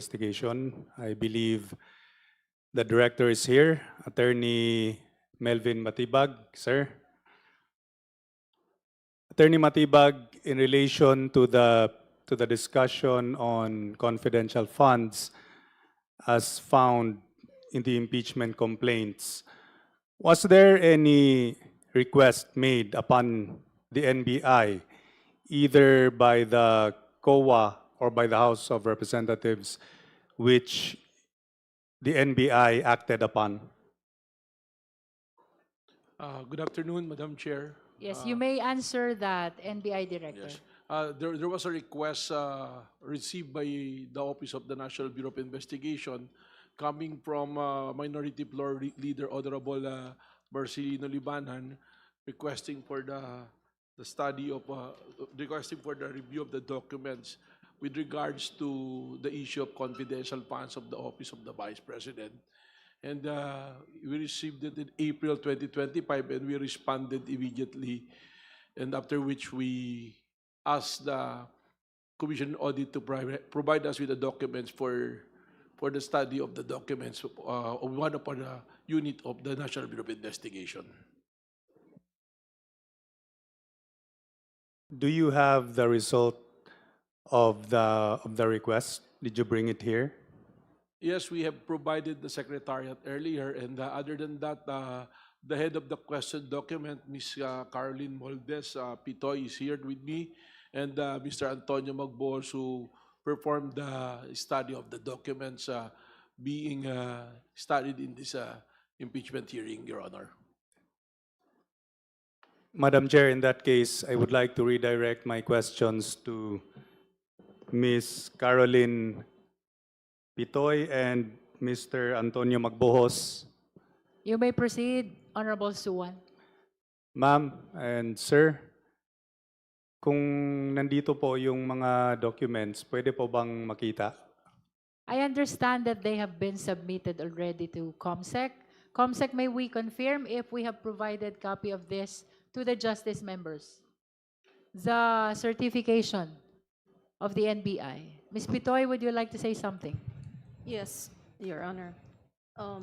Investigation. I believe the director is here, Attorney Melvin Matibag, sir. Attorney Matibag, in relation to the discussion on confidential funds as found in the impeachment complaints, was there any request made upon the NBI, either by the COA or by the House of Representatives, which the NBI acted upon? Good afternoon, Madam Chair. Yes, you may answer that, NBI Director. Yes. There was a request received by the Office of the National Bureau of Investigation coming from Minority Floor Leader Honorable Marcelino Libanan requesting for the study of, requesting for the review of the documents with regards to the issue of confidential funds of the Office of the Vice President. And we received it in April 2025 and we responded immediately. And after which we asked the Commission on Audit to provide us with the documents for the study of the documents of one of the unit of the National Bureau of Investigation. Do you have the result of the request? Did you bring it here? Yes, we have provided the Secretariat earlier, and other than that, the head of the question document, Ms. Caroline Moldes Pitoy, is here with me, and Mr. Antonio Magbos, who performed the study of the documents being studied in this impeachment hearing, Your Honor. Madam Chair, in that case, I would like to redirect my questions to Ms. Caroline Pitoy and Mr. Antonio Magbohos. You may proceed, Honorable Suwan. Ma'am and sir, kung nandito po yung mga documents, pwede po bang makita? I understand that they have been submitted already to COMSEC. COMSEC, may we confirm if we have provided copy of this to the justice members? The certification of the NBI. Ms. Pitoy, would you like to say something? Yes, Your Honor.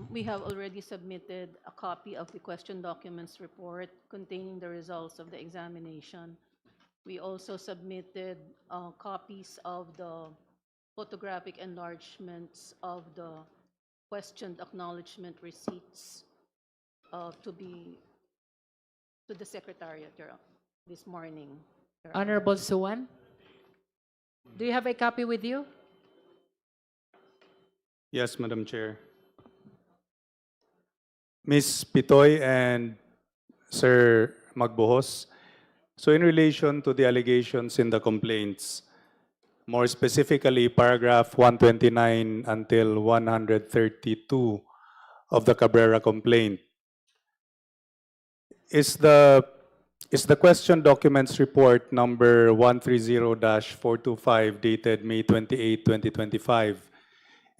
We have already submitted a copy of the question documents report containing the results of the examination. We also submitted copies of the photographic enlargements of the questioned acknowledgement receipts to the Secretariat this morning. Your Honor. Honorable Suwan, do you have a copy with you? Yes, Madam Chair. Ms. Pitoy and Sir Magbohos, so in relation to the allegations in the complaints, more specifically paragraph 129 until 132 of the Cabrera complaint, is the question documents report number 130-425 dated May 28, 2025,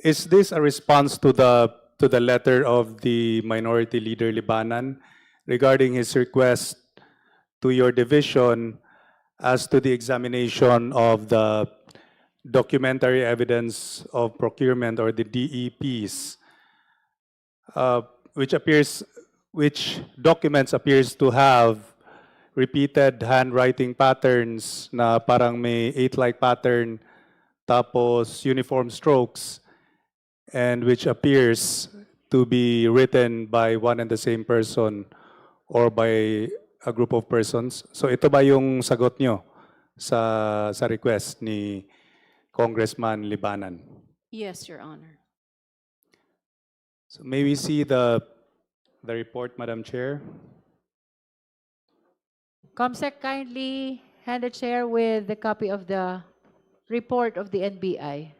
is this a response to the letter of the Minority Leader Libanan regarding his request to your division as to the examination of the documentary evidence of procurement, or the DEPs, which documents appears to have repeated handwriting patterns na parang may 8-like pattern tapos uniform strokes, and which appears to be written by one and the same person or by a group of persons? So ito ba yung sagot nyo sa request ni Congressman Libanan? Yes, Your Honor. So may we see the report, Madam Chair? COMSEC, kindly hand the chair with the copy of the report of the NBI.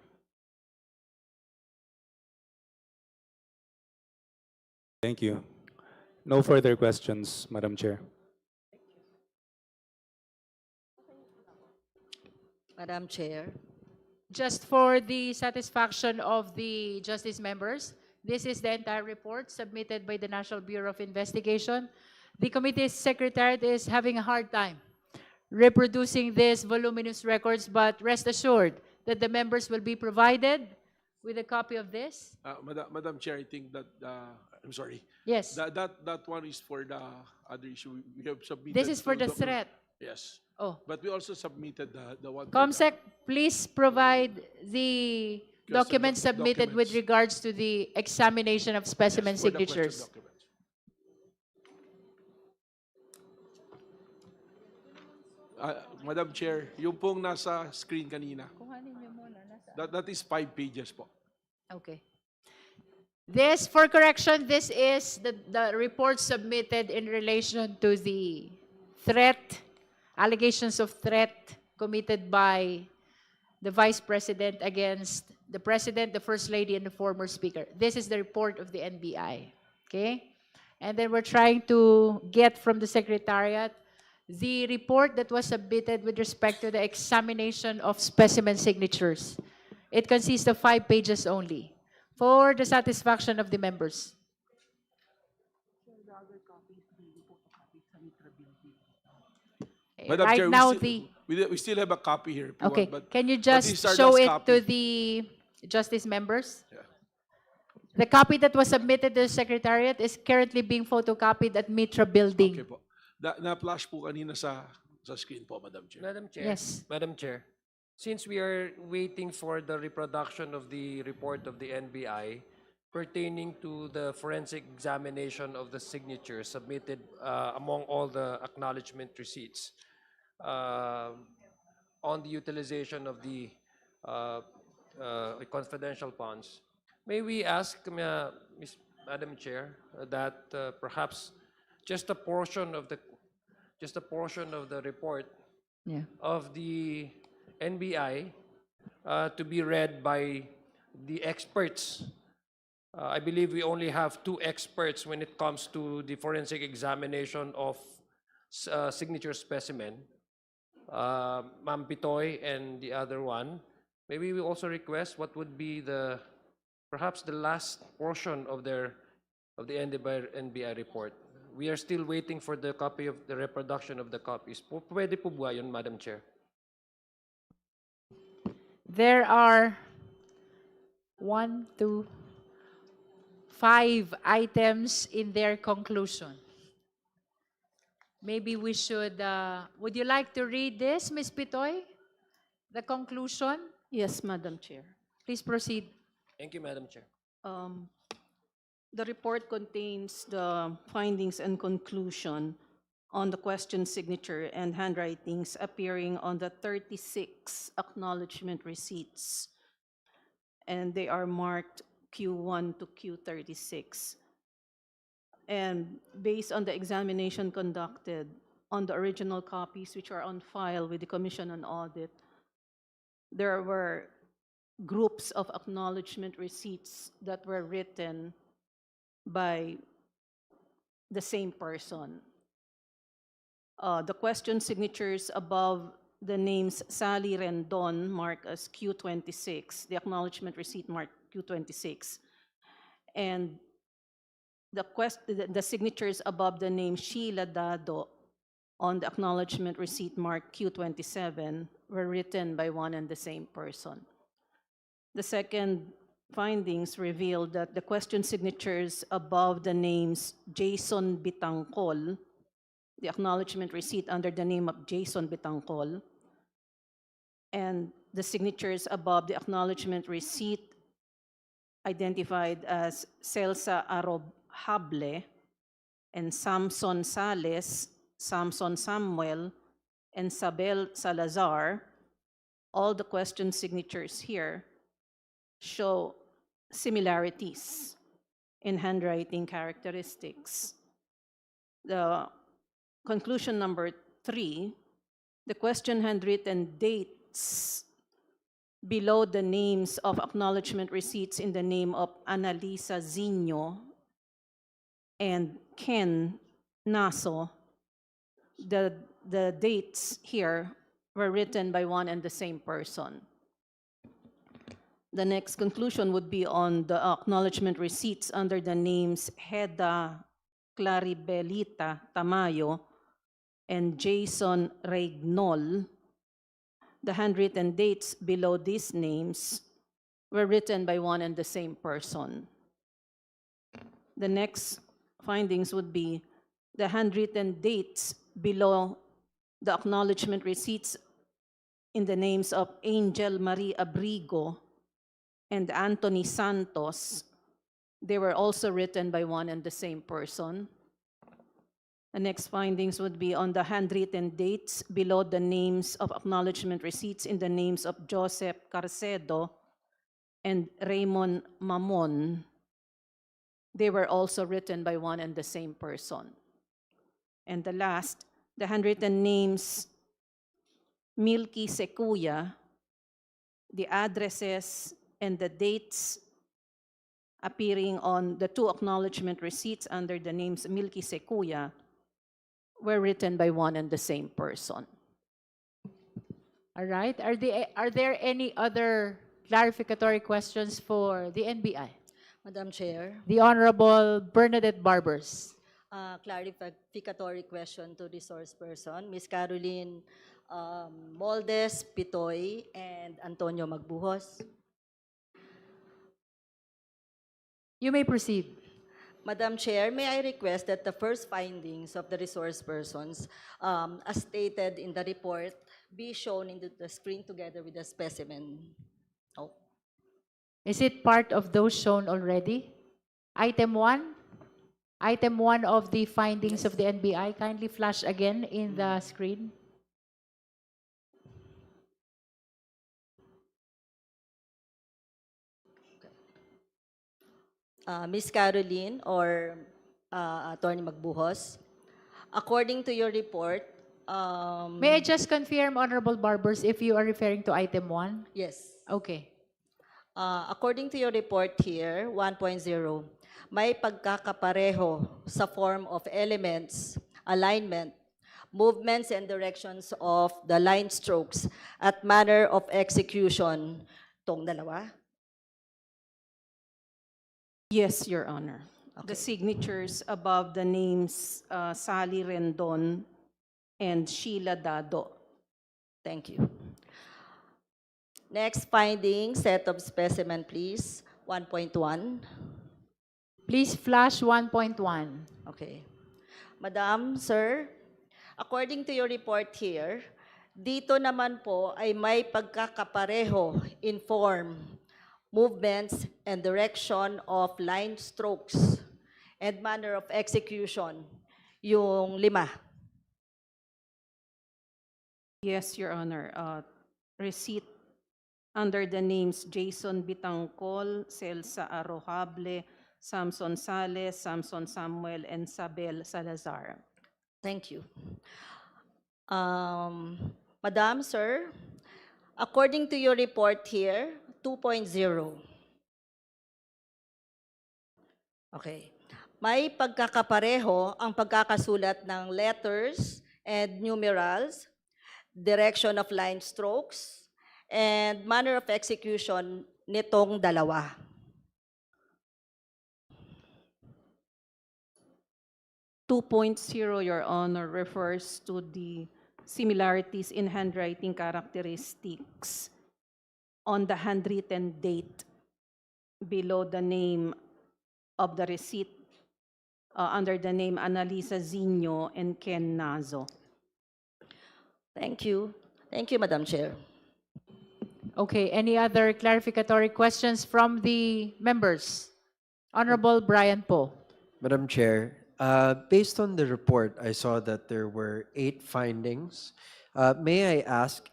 Thank you. No further questions, Madam Chair. Madam Chair. Just for the satisfaction of the justice members, this is the entire report submitted by the National Bureau of Investigation. The committee's secretariat is having a hard time reproducing these voluminous records, but rest assured that the members will be provided with a copy of this? Madam Chair, I think that, I'm sorry, Yes. that one is for the other issue. We have submitted. This is for to the threat. Yes, Oh. but we also submitted the one. for the COMSEC, please provide the documents submitted with documents. regards to the examination of specimen Yes, for the question signatures. documents. Madam Chair, yung pong nasa screen kanina, that is 5 pages po. Okay. This, for correction, this is the report submitted in relation to the threat, allegations of threat committed by the Vice President against the President, the First Lady, and the former Speaker. This is the report of the NBI, okay? And then we're trying to get from the Secretariat the report that was submitted with respect to the examination of specimen signatures. It consists of 5 pages only for the satisfaction of the members. Madam Right Chair, now, we still have a copy here. If you okay, want, but, can you but just these are show just it copy. to the justice members? Yeah. The copy that was submitted to the Secretariat is currently being photocopied at Mitra Building. Okay po. Na-flash po kanina sa screen po, Madam Chair. Madam Chair. Yes. Madam Chair, since we are waiting for the reproduction of the report of the NBI pertaining to the forensic examination of the signatures submitted among all the acknowledgement receipts on the utilization of the confidential funds, may we ask, Madam Chair, that perhaps just a portion of the report Yeah. of the NBI to be read by the experts. I believe we only have 2 experts when it comes to the forensic examination of signature specimen, Ma'am Pitoy and the other one. Maybe we also request what would be perhaps the last portion of the NBI report. We are still waiting for the copy of the reproduction of the copies. Pwede po ba yun, Madam Chair? There are 1, 2, 5 items in their conclusion. Maybe we should, would you like to read this, Ms. Pitoy? The conclusion? Yes, Madam Chair. Please proceed. Thank you, Madam Chair. The report contains the findings and conclusion on the question signature and handwritings appearing on the 36 acknowledgement receipts, and they are marked Q1 to Q36. And based on the examination conducted on the original copies which are on file with the Commission on Audit, there were groups of acknowledgement receipts that were written by the same person. The question signatures above the names Sally Rendon marked as Q26, the acknowledgement receipt marked Q26, and the signatures above the name Sheila Dado on the acknowledgement receipt marked Q27 were written by one and the same person. The second findings revealed that the question signatures above the names Jason Bitangkol, the acknowledgement receipt under the name of Jason Bitangkol, and the signatures above the acknowledgement receipt identified as Celsa Arobhable and Samson Sales, Samson Samuel, and Sabel Salazar, all the question signatures here show similarities in handwriting characteristics. The conclusion number 3, the question handwritten dates below the names of acknowledgement receipts in the name of Annalisa Zinho and Ken Naso, the dates here were written by one and the same person. The next conclusion would be on the acknowledgement receipts under the names Heda Claribelita Tamayo and Jason Regnol. The handwritten dates below these names were written by one and the same person. The next findings would be the handwritten dates below the acknowledgement receipts in the names of Angel Marie Abrigo and Anthony Santos. They were also written by one and the same person. The next findings would be on the handwritten dates below the names of acknowledgement receipts in the names of Joseph Carcedo and Raymond Mamon. They were also written by one and the same person. And the last, the handwritten names Milky Sequoia, the addresses and the dates appearing on the two acknowledgement receipts under the names Milky Sequoia were written by one and the same person. All right. Are there any other clarificatory questions for the NBI? Madam Chair, The Honorable Bernadette Barbers. clarificatory question to resource person, Ms. Caroline Moldes Pitoy and Antonio Magbuhos. You may proceed. Madam Chair, may I request that the first findings of the resource persons, as stated in the report, be shown in the screen together with the specimen. Oh, Is it part of those shown already? Item 1? Item 1 of the findings of the NBI. Kindly flash again in the screen. Ms. Caroline or Attorney Magbuhos, according to your report, May I just confirm, Honorable Barbers, if you are referring to item 1? yes. Okay. According to your report here, 1.0, may pagkakapareho sa form of elements, alignment, movements and directions of the line strokes at manner of execution. Tong dalawa? Yes, Your Honor. Okay. The signatures above the names Sally Rendon and Sheila Dado. Thank you. Next finding, set of specimen, please. 1.1. Please flash 1.1. Okay. Madam, sir, according to your report here, dito naman po ay may pagkakapareho in form, movements, and direction of line strokes and manner of execution, yung 5. Yes, Your Honor. Receipt under the names Jason Bitangcol, Celsa Arrojable, Samson Sales, Samson Samuel, and Sabel Salazar. Thank you. Madam, sir, according to your report here, 2.0. Okay. May pagkakapareho ang pagkakasulat ng letters and numerals, direction of line strokes, and manner of execution nitong dalawa. Your Honor, refers to the similarities in handwriting characteristics on the handwritten date below the name of the receipt under the name Annalisa Zino and Ken Nazo. Thank you. Thank you, Madam Chair. Okay, any other clarificatory questions from the members? Honorable Brian Poe. Madam Chair, based on the report, I saw that there were 8 findings. May I ask,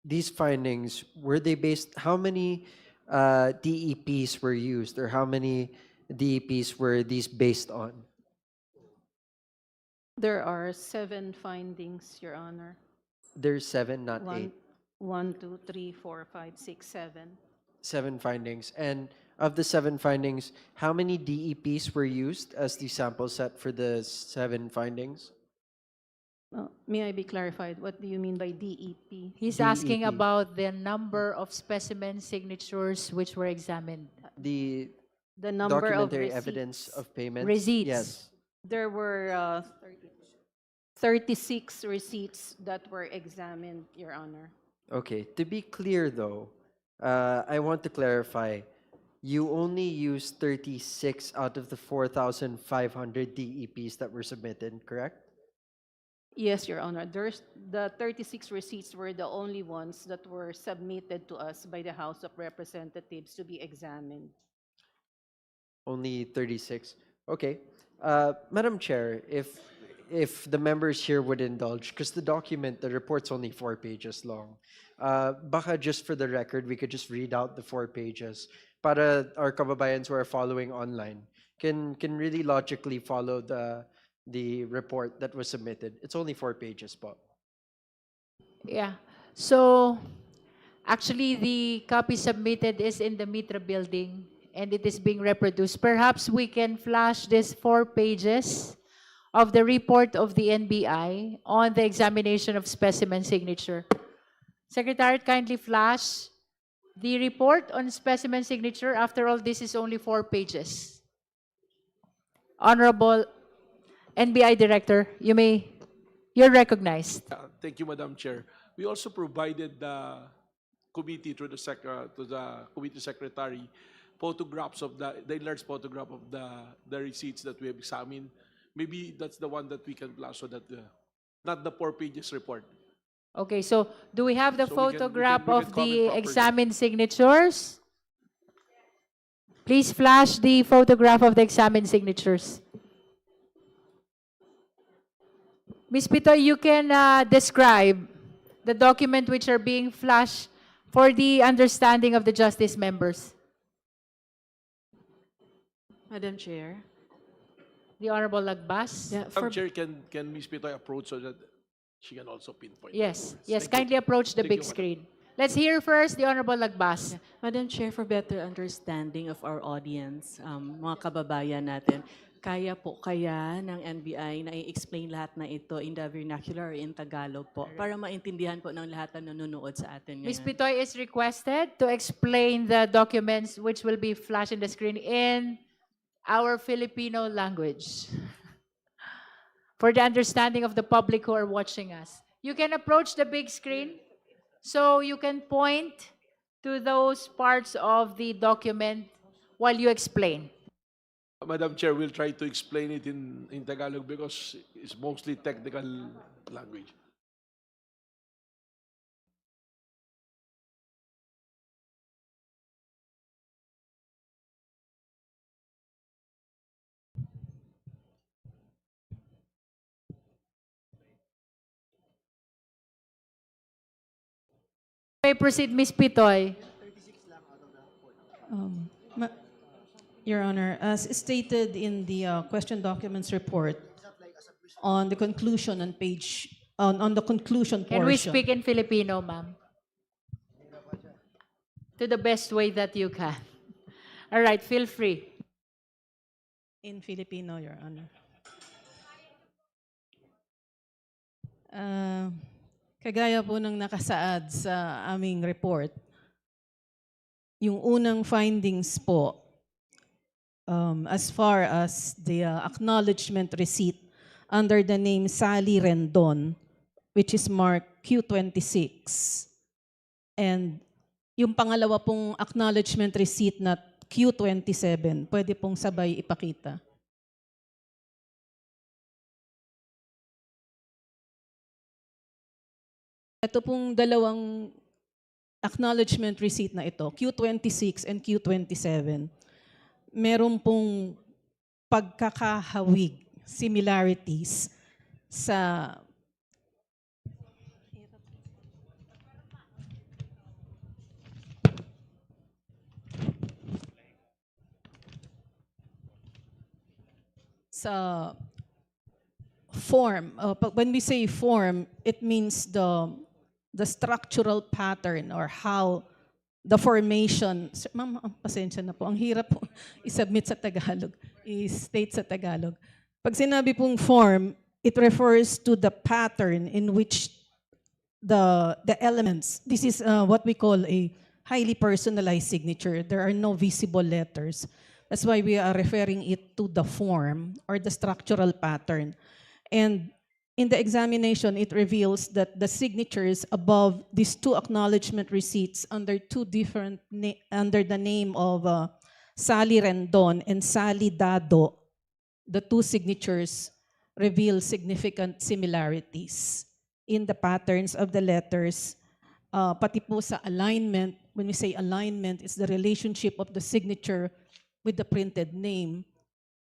these findings, were they based, how many DEPs were used, or how many DEPs were these based on? There are 7 findings, Your Honor. There's 7, not 8. 1, 2, 3, 4, 5, 6, 7. 7 findings. And of the 7 findings, how many DEPs were used as the sample set for the 7 findings? May I be clarified? What do you mean by DEP? He's asking DEP. about the number of specimen signatures which were examined. The The number of documentary receipts. evidence of payments? Receipts. Yes. There were 36 receipts that were examined, Your Honor. Okay. To be clear, though, I want to clarify. You only used 36 out of the 4,500 DEPs that were submitted, correct? Yes, Your Honor. The 36 receipts were the only ones that were submitted to us by the House of Representatives to be examined. Only 36. Okay. Madam Chair, if the members here would indulge, because the report's only 4 pages long. Baka just for the record, we could just read out the 4 pages para our kababayans who are following online can really logically follow the report that was submitted. It's only 4 pages, po. Yeah. So actually, the copy submitted is in the Mitra building and it is being reproduced. Perhaps we can flash these 4 pages of the report of the NBI on the examination of specimen signature. Secretariat, kindly flash the report on specimen signature. After all, this is only 4 pages. Honorable NBI Director, you're recognized. Thank you, Madam Chair. We also provided the committee through to the committee secretary photographs of the enlarged photograph of the receipts that we have examined. Maybe that's the one that we can flash so that not the 4 pages report. Okay, so do we have the So we can photograph comment of the properly. examined signatures? Please flash the photograph of the examined signatures. Ms. Pitoy, you can describe the document which are being flashed for the understanding of the justice members. Madam Chair. The Honorable Lagbas? Yeah, Madam Chair, can Ms. Pitoy approach so that she can also pinpoint? Yes, yes, Thank you. kindly approach the Thank big you, Madam. screen. Let's hear first the Honorable Lagbas. yeah. Madam Chair, for better understanding of our audience, mga kababayan natin, kaya po kaya ng NBI na i-explain lahat na ito in the vernacular or in Tagalog po para maintindihan po ng lahat na nanonood sa atin Ms. ngayon. Pitoy is requested to explain the documents which will be flashed in the screen in our Filipino language for the understanding of the public who are watching us. You can approach the big screen so you can point to those parts of the document while you explain. Madam Chair, we'll try to explain it in Tagalog because it's mostly technical language. May proceed, Ms. Pitoy. Ma- Your Honor, as stated in the question documents report, on the conclusion on on the conclusion Can we portion. speak in Filipino, ma'am? To the best way that you can. All right, feel free. In Filipino, Your Honor. Kagaya po ng nakasaad sa aming report, yung unang findings po, as far as the acknowledgement receipt under the name Sally Rendon, which is marked Q26, and yung pangalawa pong acknowledgement receipt na Q27, pwede pong sabay ipakita. Ito pong dalawang acknowledgement receipt na ito, Q26 and Q27, meron pong pagkakahawig, similarities sa form. When we say form, it means the structural pattern or how the formation. Ma'am, pasensya na po. Ang hirap po i-submit sa Tagalog, i-state sa Tagalog. Pag sinabi pong form, it refers to the pattern in which the elements. This is what we call a highly personalized signature. There are no visible letters. That's why we are referring it to the form or the structural pattern. And in the examination, it reveals that the signatures above these two acknowledgement receipts under under the name of Sally Rendon and Sally Dado, the two signatures reveal significant similarities in the patterns of the letters, pati po sa alignment. When we say alignment, it's the relationship of the signature with the printed name,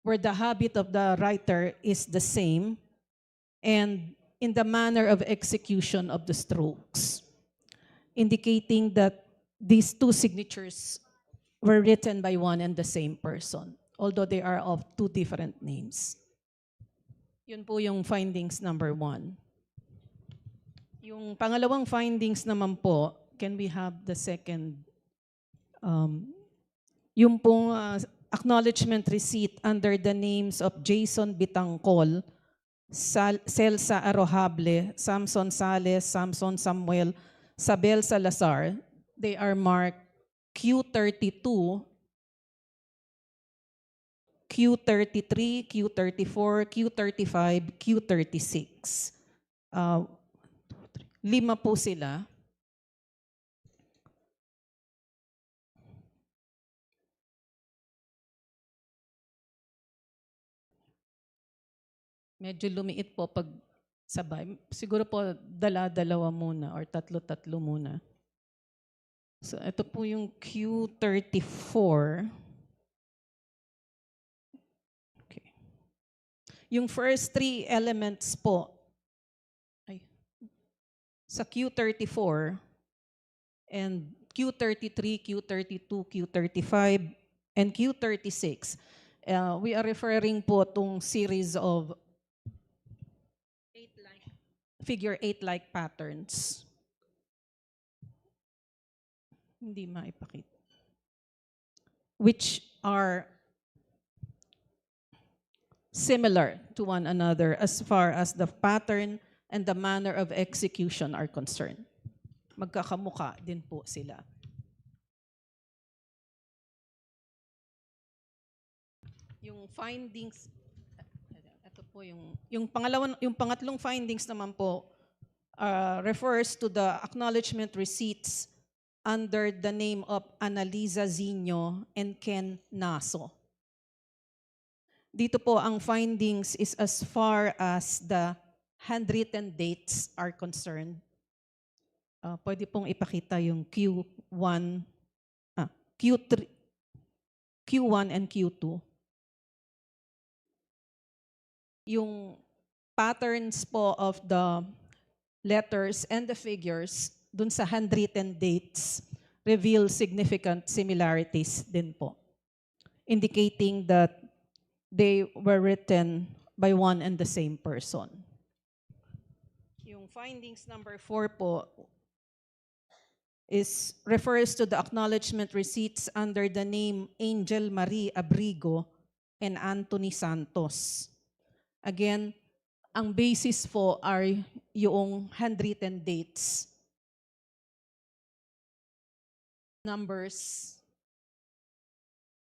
where the habit of the writer is the same, and in the manner of execution of the strokes, indicating that these two signatures were written by one and the same person, although they are of two different names. Yun po yung findings number 1. Yung pangalawang findings naman po, can we have the second? Yung pong acknowledgement receipt under the names of Jason Bitangcol, Celsa Arrojable, Samson Sales, Samson Samuel, Sabel Salazar. They are marked Q32, Q33, Q34, Q35, Q36. 5 po sila. Medyo lumiit po pag sabay. Siguro po dala-dalawa muna or tatlo-tatlo muna. So ito po yung Q34. Okay. Yung first 3 elements po sa Q34 and Q33, Q32, Q35, and Q36, we are referring po tong series of figure 8-like patterns. Hindi maipakita. Which are similar to one another as far as the pattern and the manner of execution are concerned. Magkakamuka din po sila. Yung findings, ito po yung pangatlong findings naman po refers to the acknowledgement receipts under the name of Analiza Zinio and Ken Naso. Dito po ang findings is as far as the handwritten dates are concerned. Pwede pong ipakita yung Q1 and Q2. Yung patterns po of the letters and the figures dun sa handwritten dates reveal significant similarities din po, indicating that they were written by one and the same person. Yung findings number 4 po refers to the acknowledgement receipts under the name Angel Marie Abrigo and Anthony Santos. Again, ang basis po are yung handwritten dates, numbers,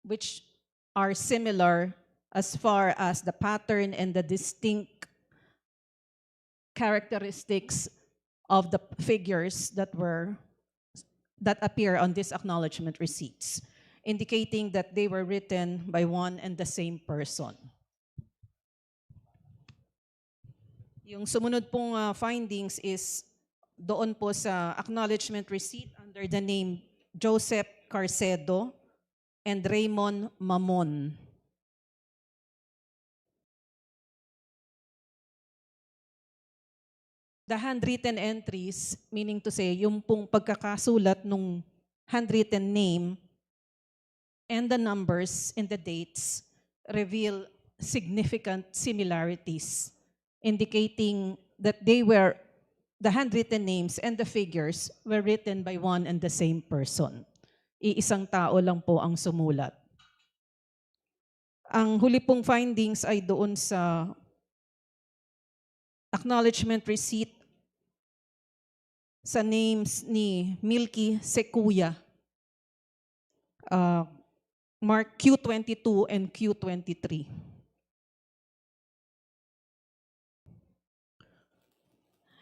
which are similar as far as the pattern and the distinct characteristics of the figures that appear on these acknowledgement receipts, indicating that they were written by one and the same person. Yung sumunod pong findings is doon po sa acknowledgement receipt under the name Joseph Carcedo and Raymond Mamon. The handwritten entries, meaning to say, yung pong pagkakasulat nung handwritten name and the numbers and the dates reveal significant similarities, indicating that the handwritten names and the figures were written by one and the same person. Iisang tao lang po ang sumulat. Ang huli pong findings ay doon sa acknowledgement receipt sa names ni Milky Sequoia, mark Q22 and Q23.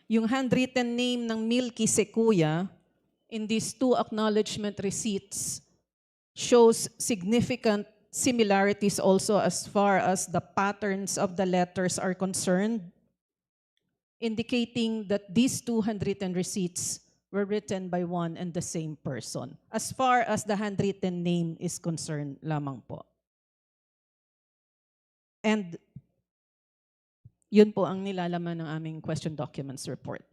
yung handwritten name ng Milky Sequoia in these two acknowledgement receipts shows significant similarities also as far as the patterns of the letters are concerned, indicating that these two handwritten receipts were written by one and the same person. As far as the handwritten name is concerned lamang po. And yun po ang nilalaman ng aming question documents report,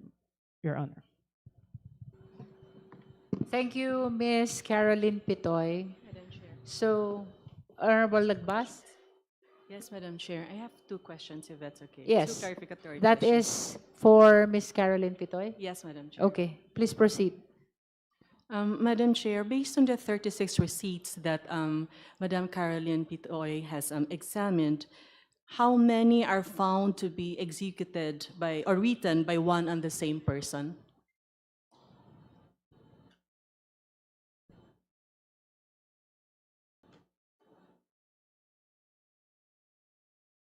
Your Honor. Thank you, Ms. Caroline Pitoy. Madam Chair. So, Honorable Lagbas? Yes, Madam Chair. I have two questions, if that's okay. Yes. Two clarificatory That questions. is for Ms. Caroline Pitoy? Yes, Madam Chair. Okay, please proceed. Madam Chair, based on the 36 receipts that Madam Caroline Pitoy has examined, how many are found to be executed by or written by one and the same person?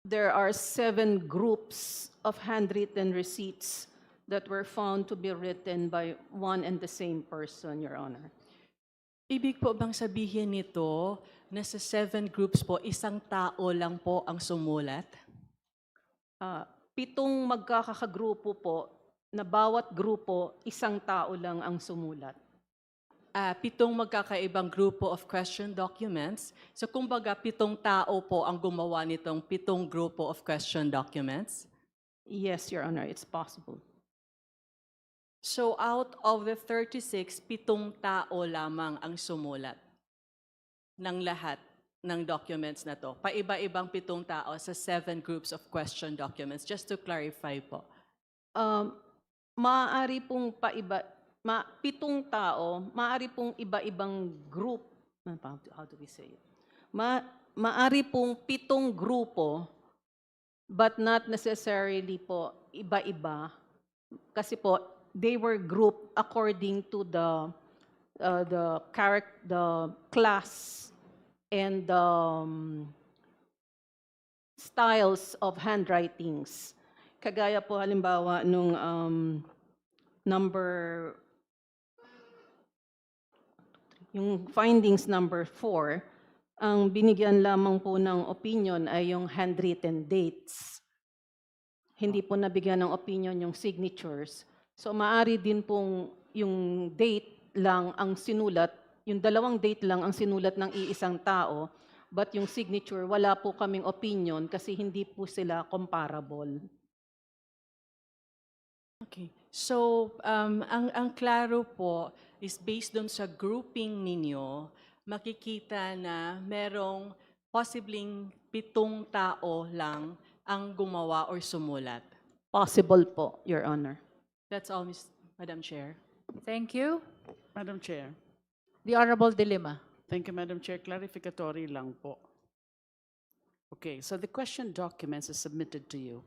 There are 7 groups of handwritten receipts that were found to be written by one and the same person, Your Honor. Ibig po bang sabihin nito na sa 7 groups po, isang tao lang po ang sumulat? 7 magkakagrupo po, na bawat grupo, isang tao lang ang sumulat. 7 magkakaibang grupo of question documents. So kumbaga, 7 tao po ang gumawa nitong 7 grupo of question documents. Yes, Your Honor, it's possible. So out of the 36, 7 tao lamang ang sumulat ng lahat ng documents na to. Paiba-ibang 7 tao sa 7 groups of question documents. Just to clarify po. Maaari pong 7 tao, maaari pong iba-ibang group, how do we say it? Maaari pong 7 grupo, but not necessarily po iba-iba. Kasi po, they were grouped according to the class and the styles of handwritings. Kagaya po halimbawa nung yung findings number 4, ang binigyan lamang po ng opinion ay yung handwritten dates. Hindi po nabigyan ng opinion yung signatures. So maaari din pong yung date lang ang sinulat, yung 2 date lang ang sinulat ng iisang tao, but yung signature, wala po kaming opinion kasi hindi po sila comparable. Okay. So, ang klaro po is based dun sa grouping ninyo, makikita na merong possibling 7 tao lang ang gumawa or sumulat. Possible po, Your Honor. That's all, Madam Chair. Thank you. Madam Chair. The Honorable De Lima. Thank you, Madam Chair. Clarificatory lang po. Okay, so the question documents are submitted to you.